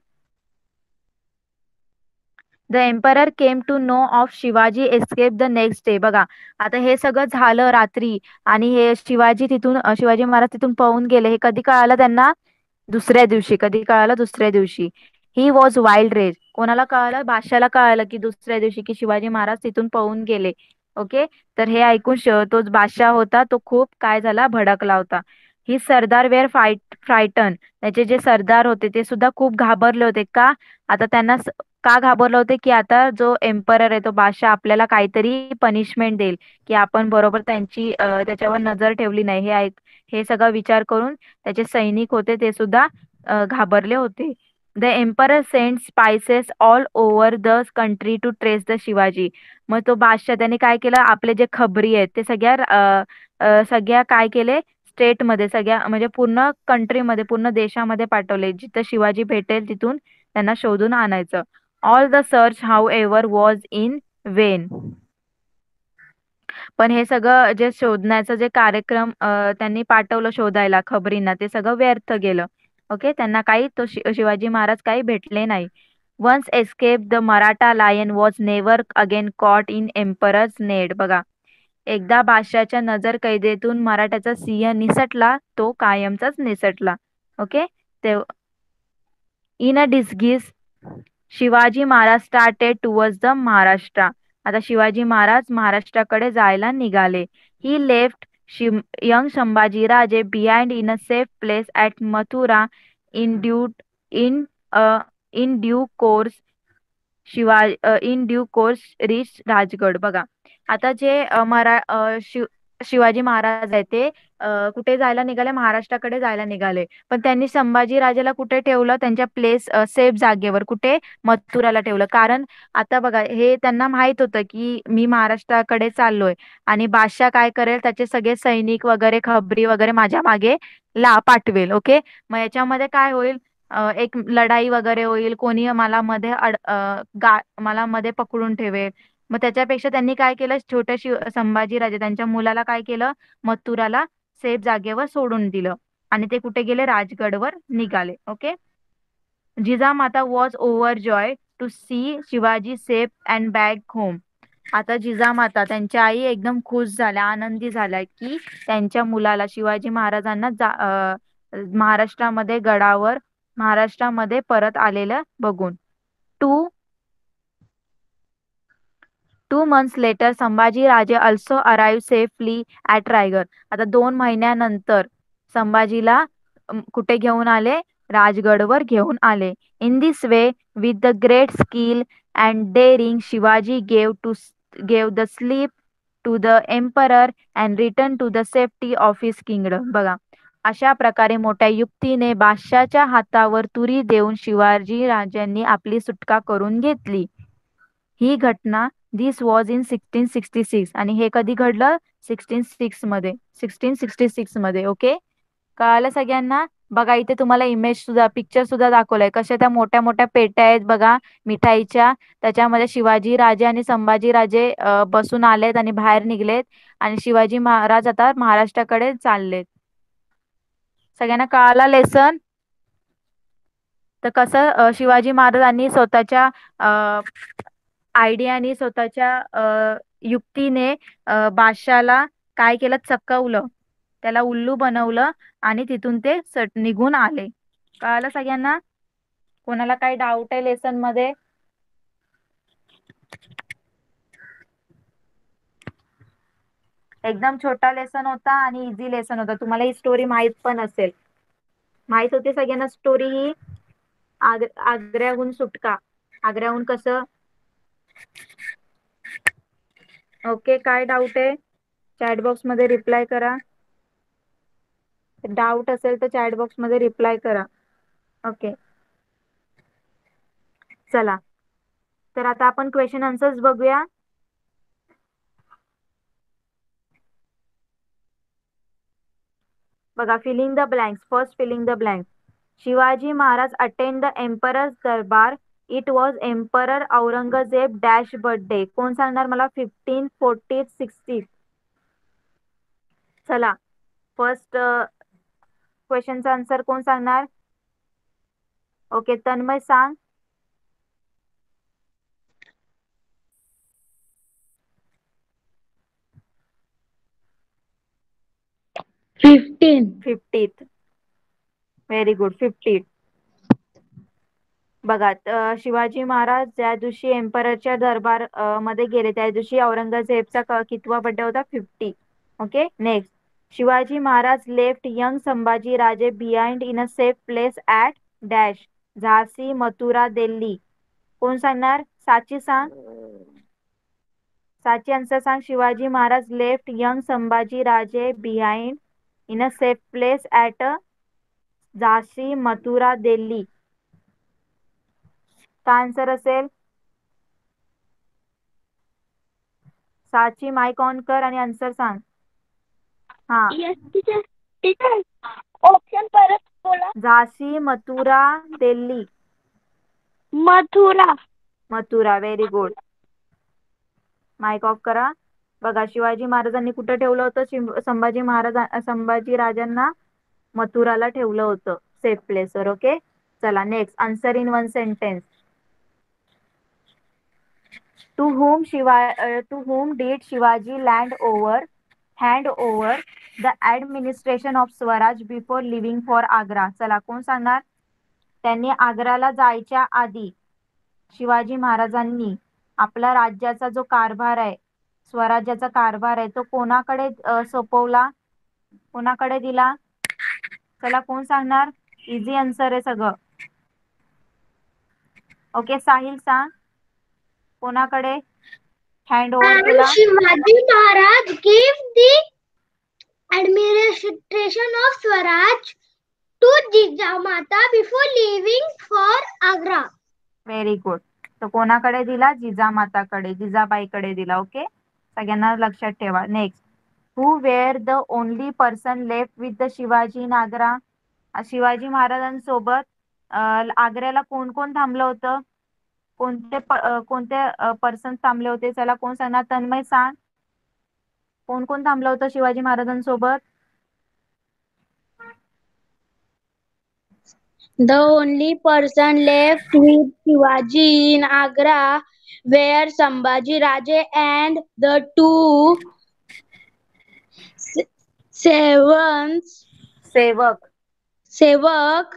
The emperor came to know of Shivaji escape the next day. बघा, आता हे सगळं झालं रात्री आणि हे शिवाजी महाराज तिथून पळून गेले हे कधी कळालं त्यांना? दुसऱ्या दिवशी. कधी कळालं? दुसऱ्या दिवशी. He was wild rage. कोणाला कळालं? बादशाला कळालं की दुसऱ्या दिवशी की शिवाजी महाराज तिथून पळून गेले. ओके. तर हे ऐकून तो बादशाह होता तो खूप काय झाला, भडकला होता. ही सरदार वेअर फ्रायटन. त्याचे जे सरदार होते ते सुद्धा खूप घाबरले होते. का? आता त्यांना का घाबरले होते की आता जो एम्परर आहे तो बादशाह आपल्याला काहीतरी पनिशमेंट देईल, की आपण बरोबर त्याच्यावर नजर ठेवली नाही. हे सगळं विचार करून त्याचे सैनिक होते ते सुद्धा घाबरले होते. The emperor sent spices all over the country to trace the Shivaji. मग तो बादशाह त्याने काय केलं, आपले जे खबरी आहेत ते सगळ्या काय केले, स्टेटमध्ये, सगळ्या म्हणजे पूर्ण कंट्रीमध्ये, पूर्ण देशामध्ये पाठवले. जिथं शिवाजी भेटेल तिथून त्यांना शोधून आणायचं. All the search how ever was in Wien. पण हे सगळं जे शोधण्याचं जे कार्यक्रम त्यांनी पाठवलं शोधायला खबरींना ते सगळं व्यर्थ गेलं. ओके. त्यांना काही शिवाजी महाराज काही भेटले नाही. Once escape the Maratha lion was never again caught in emperor's net. बघा, एकदा बादशाच्या नजर कैदेतून मराठ्याचा सिंह निसटला तो कायमचाच निसटला. ओके. ते in a disguise Shivaji Maharaj started towards the Maharashtra. आता शिवाजी महाराज महाराष्ट्राकडे जायला निघाले. He left young Sambhajiraje behind in a safe place at Mathura in due in in due course in due course reach Rajgad. बघा, आता जे शिवाजी महाराज आहे ते कुठे जायला निघाले, महाराष्ट्राकडे जायला निघाले. पण त्यांनी संभाजी राजाला कुठे ठेवलं, त्यांच्या सेफ जागेवर, कुठे, मथुराला ठेवलं. कारण आता बघा हे त्यांना माहित होतं की मी महाराष्ट्राकडे चाललोय आणि बादशाह काय करेल, त्याचे सगळे सैनिक वगैरे खबरी वगैरे माझ्या मागे पाठवेल. ओके. मग याच्यामध्ये काय होईल, एक लढाई वगैरे होईल, कोणी मला मध्ये पकडून ठेवेल. मग त्याच्यापेक्षा त्यांनी काय केलं, छोट्या संभाजीराजे त्यांच्या मुलाला काय केलं, मथुराला सेफ जागेवर सोडून दिलं आणि ते कुठे गेले, राजगडवर निघाले. Okay. Jijamata was over joy to see Shivaji safe and back home. आता जिजामाता त्यांच्या आई एकदम खुश झाल्या, आनंदी झाल्या की त्यांच्या मुलाला शिवाजी महाराजांना महाराष्ट्रामध्ये परत आलेलं बघून. To 2 months later, Sambhaji Raje also arrived safely at Raigad. आता 2 महिन्यानंतर संभाजीला कुठे घेऊन आले, राजगडवर घेऊन आले. In this way, with the great skill and daring, Shivaji gave the slip to the emperor and return to the safety of his kingdom. बघा, अशा प्रकारे मोठ्या युक्तीने बादशाच्या हातावर तुरी देऊन शिवाजी राजांनी आपली सुटका करून घेतली. ही घटना दिस वॉज इन 1666 आणि हे कधी घडलं, 1666 मध्ये. ओके. कळालं सगळ्यांना? बघा इथे तुम्हाला पिक्चर सुद्धा दाखवलंय, कशा त्या मोठ्या मोठ्या पेट्या आहेत बघा मिठाईच्या. त्याच्यामध्ये शिवाजी राजे आणि संभाजी राजे बसून आलेत आणि बाहेर निघलेत आणि शिवाजी महाराज आता महाराष्ट्राकडे चाललेत. सगळ्यांना कळाला लेसन? तर कसं शिवाजी महाराजांनी स्वतःच्या आयडियानी, स्वतःच्या युक्तीने बादशाला काय केलं, चकवलं, त्याला उल्लू बनवलं आणि तिथून ते निघून आले. कळालं सगळ्यांना? कोणाला काही डाऊट आहे लेसन मध्ये? एकदम छोटा लेसन होता आणि इझी लेसन होता. तुम्हाला ही स्टोरी माहित पण असेल. माहित होती सगळ्यांना स्टोरी ही? आग्र्याहून सुटका. आग्र्याहून कसं? ओके, काय डाऊट आहे चॅट बॉक्स मध्ये रिप्लाय करा. डाऊट असेल तर चॅट बॉक्स मध्ये रिप्लाय करा. ओके, चला तर आता आपण क्वेश्चन आन्सर्स बघूया. बघा, filling the blanks. First filling the blanks. Shivaji Maharaj attend the emperor's durbar. It was emperor Aurangzeb dash birthday. कोण सांगणार मला? 15, 40, 60. चला, फर्स्ट क्वेश्चनचा आन्सर कोण सांगणार? ओके, तन्मय सांग. 50th. Very good, 50th. बघा, शिवाजी महाराज ज्या दिवशी एम्पररच्या दरबार मध्ये गेले त्या दिवशी औरंगजेबचा कितवा बर्थडे होता? 50. Okay, next. Shivaji Maharaj left young Sambhaji Raje behind in a safe place at dash. झाशी, मथुरा, दिल्ली. कोण सांगणार? साची सांग. साची आन्सर सांग. Shivaji Maharaj left young Sambhaji Raje behind in a safe place at झाशी, मथुरा, दिल्ली. काय आन्सर असेल? साची, माइक ऑन कर आणि आन्सर सांग. हा, ऑप्शन परत बोला. झाशी, Mathura, Delhi. Mathura. Mathura, very good. Mic off करा. बघा, शिवाजी महाराजांनी कुठं ठेवलं होतं? संभाजी राजांना मथुराला ठेवलं होतं सेफ प्लेसवर. ओके, चला next. Answer in one sentence. To whom did Shivaji hand over the administration of Swaraj before living for Agra. चला, कोण सांगणार? त्यांनी आग्राला जायच्या आधी शिवाजी महाराजांनी आपला राज्याचा जो कारभार आहे, स्वराज्याचा कारभार आहे, तो कोणाकडे सोपवला? कोणाकडे दिला? चला, कोण सांगणार? इझी आन्सर आहे सगळं. ओके, साहिल सांग. कोणाकडे हँड ओव्हर केला? Shivaji Maharaj gave the administration of Swaraj to Jijamata before leaving for Agra. Very good. तो कोणाकडे दिला? जिजामाताकडे, जिजाबाईकडे दिला. ओके, सगळ्यांना लक्षात ठेवा. Next. Who were the only person left with the Shivaji in Agra. Shivaji महाराजांसोबत आग्र्याला कोण कोण थांबलं होतं? कोणते पर्सन थांबले होते? चला, कोण सांगणार? तन्मय सांग. कोण कोण थांबलं होतं Shivaji महाराजांसोबत? The only person left with Shivaji in Agra were Sambhaji Raje and the two sevens सेवक. Sevak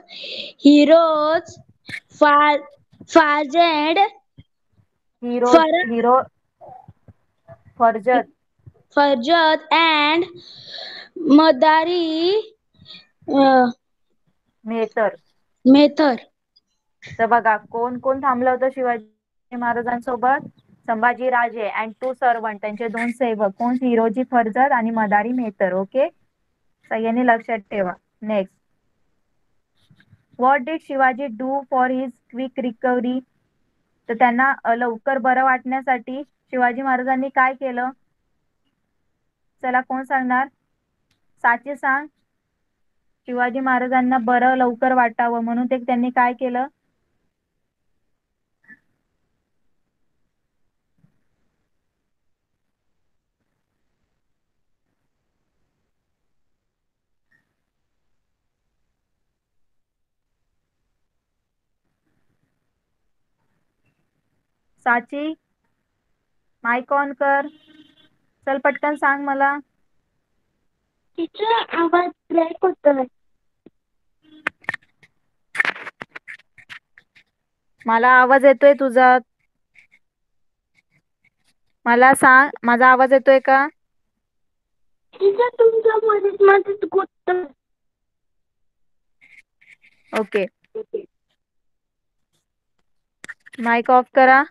heroes Fazed Hiroji Hiroji Farzand. Farjat and Madari Mehtar. Mehtar. तर बघा, कोण कोण थांबलं होतं Shivaji महाराजांसोबत? Sambhaji Raje and to servant, त्यांचे दोन सेवक. कोण? हिरोजी फर्जत आणि मदारी मेहतर. ओके, सगळ्यांनी लक्षात ठेवा. Next. What did Shivaji do for his quick recovery. तर त्यांना लवकर बरं वाटण्यासाठी शिवाजी महाराजांनी काय केलं? चला, कोण सांगणार? साची सांग. शिवाजी महाराजांना बरं लवकर वाटावं म्हणून त्यांनी काय केलं? साची, माइक ऑन कर. चल, पटकन सांग मला. तिचा आवाज ब्रेक होतोय. मला आवाज येतोय तुझा. मला सांग, माझा आवाज येतोय का? तिचं तुमच्या मध्येच गुत्त. ओके, माइक ऑफ करा.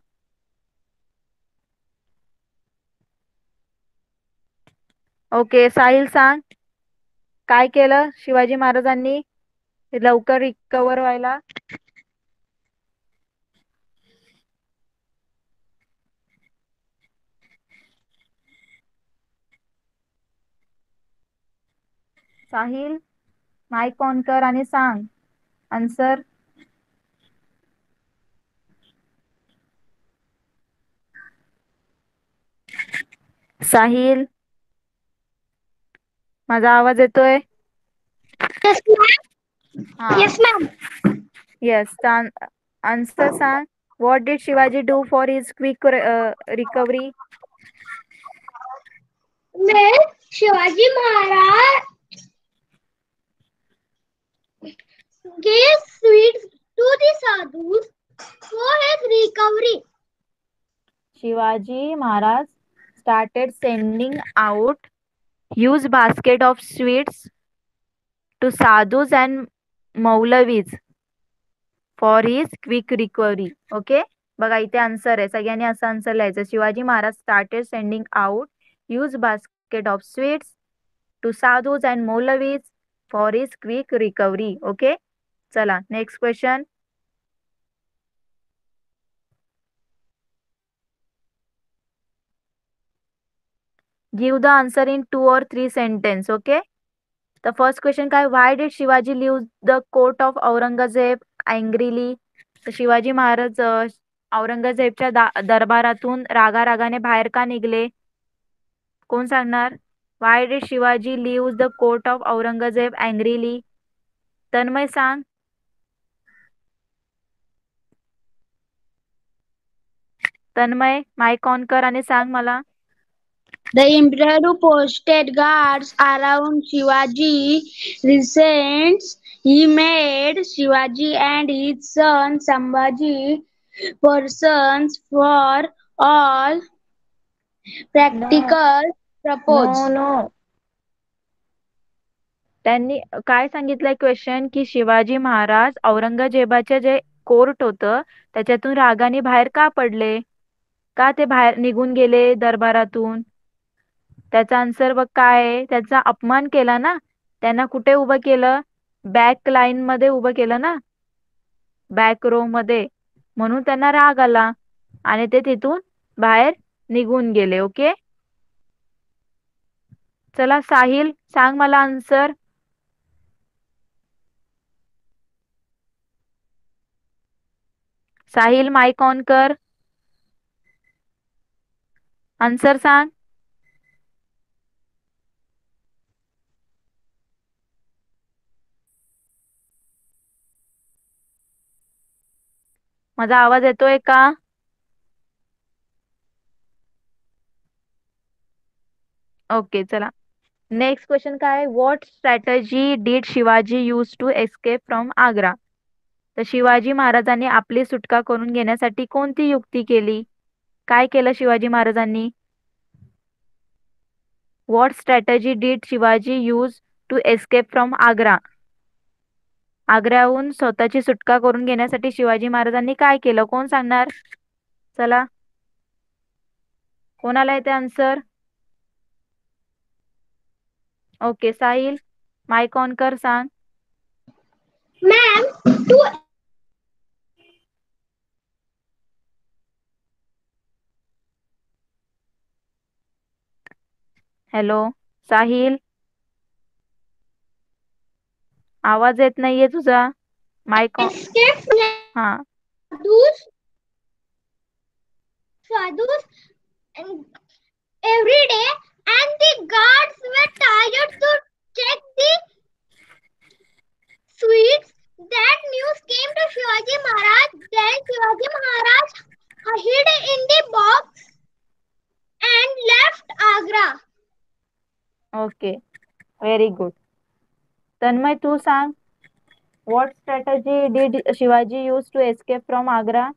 ओके, साहिल सांग, काय केलं शिवाजी महाराजांनी लवकर रिकवर व्हायला? साहिल, माइक ऑन कर आणि सांग आन्सर. साहिल, माझा आवाज येतोय? Yes, ma'am. येस, आन्सर सांग. What did Shivaji do for his quick recovery? Shivaji Maharaj gave sweets to the sadhus for his recovery. Shivaji Maharaj started sending out huge basket of sweets to sadhus and maulavis for his quick recovery. Okay, बघा इथे answer आहे. सगळ्यांनी असं answer लिहायचं. Shivaji Maharaj started sending out huge basket of sweets to sadhus and maulvis for his quick recovery. Okay, चला next question. Give the answer in 2 or 3 sentence. Okay, the first question काय? Why did Shivaji leave the court of Aurangzeb angrily? तर शिवाजी महाराज औरंगजेबच्या दरबारातून रागारागाने बाहेर का निघले? कोण सांगणार? Why did Shivaji leave the court of Aurangzeb angrily? Tanmay सांग. Tanmay, mic on कर आणि सांग मला. The emperor who posted guards around Shivaji residence. He made Shivaji and his son Sambhaji persons for all practical purposes. No, त्यांनी काय सांगितलंय क्वेश्चन की शिवाजी महाराज औरंगजेबाचे जे कोर्ट होतं त्याच्यातून रागाने बाहेर का पडले? का ते बाहेर निघून गेले दरबारातून? त्याचा आन्सर बघ काय आहे. त्याचा अपमान केला ना, त्यांना कुठे उभं केलं? बॅक लाईन मध्ये उभं केलं ना, बॅक रो मध्ये, म्हणून त्यांना राग आला आणि ते तिथून बाहेर निघून गेले. ओके, चला साहिल सांग मला आन्सर. साहिल, माइक ऑन कर, आन्सर सांग. माझा आवाज येतोय का? ओके, चला नेक्स्ट क्वेश्चन काय? What strategy did Shivaji use to escape from Agra? तर शिवाजी महाराजांनी आपली सुटका करून घेण्यासाठी कोणती युक्ती केली? काय केलं शिवाजी महाराजांनी? What strategy did Shivaji use to escape from Agra? आग्र्याहून स्वतःची सुटका करून घेण्यासाठी शिवाजी महाराजांनी काय केलं? कोण सांगणार? चला, कोणाला येते answer? Okay, Sahil mic on कर, सांग. Ma'am, to हॅलो साहिल, आवाज येत नाहीये तुझा. Mic on. escape हा, sadhus and every day, and the guards were tired to check the sweets. That news came to Shivaji Maharaj. Then Shivaji Maharaj hid in the box and left Agra. Okay, very good. Tanmay तू सांग. What strategy did Shivaji use to escape from Agra?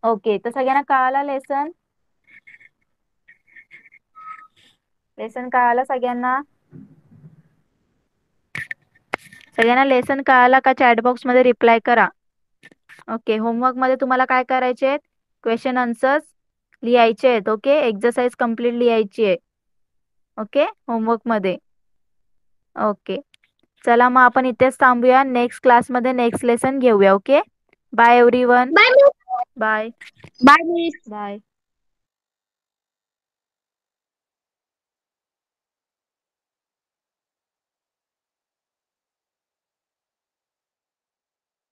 Okay, तर सगळ्यांना कळाला lesson? Lesson कळालं सगळ्यांना? सगळ्यांना lesson कळाला का? चॅट बॉक्स मध्ये रिप्लाय करा. ओके, होमवर्क मध्ये तुम्हाला काय करायचे? क्वेश्चन आन्सर्स लिहायचे आहेत. ओके, एक्सरसाइज कम्प्लीट लिहायची आहे. ओके, होमवर्क मध्ये. ओके, चला मग आपण इथेच थांबूया. नेक्स्ट क्लासमध्ये नेक्स्ट लेसन घेऊया. Okay, bye everyone. Bye miss. Bye bye miss. Bye.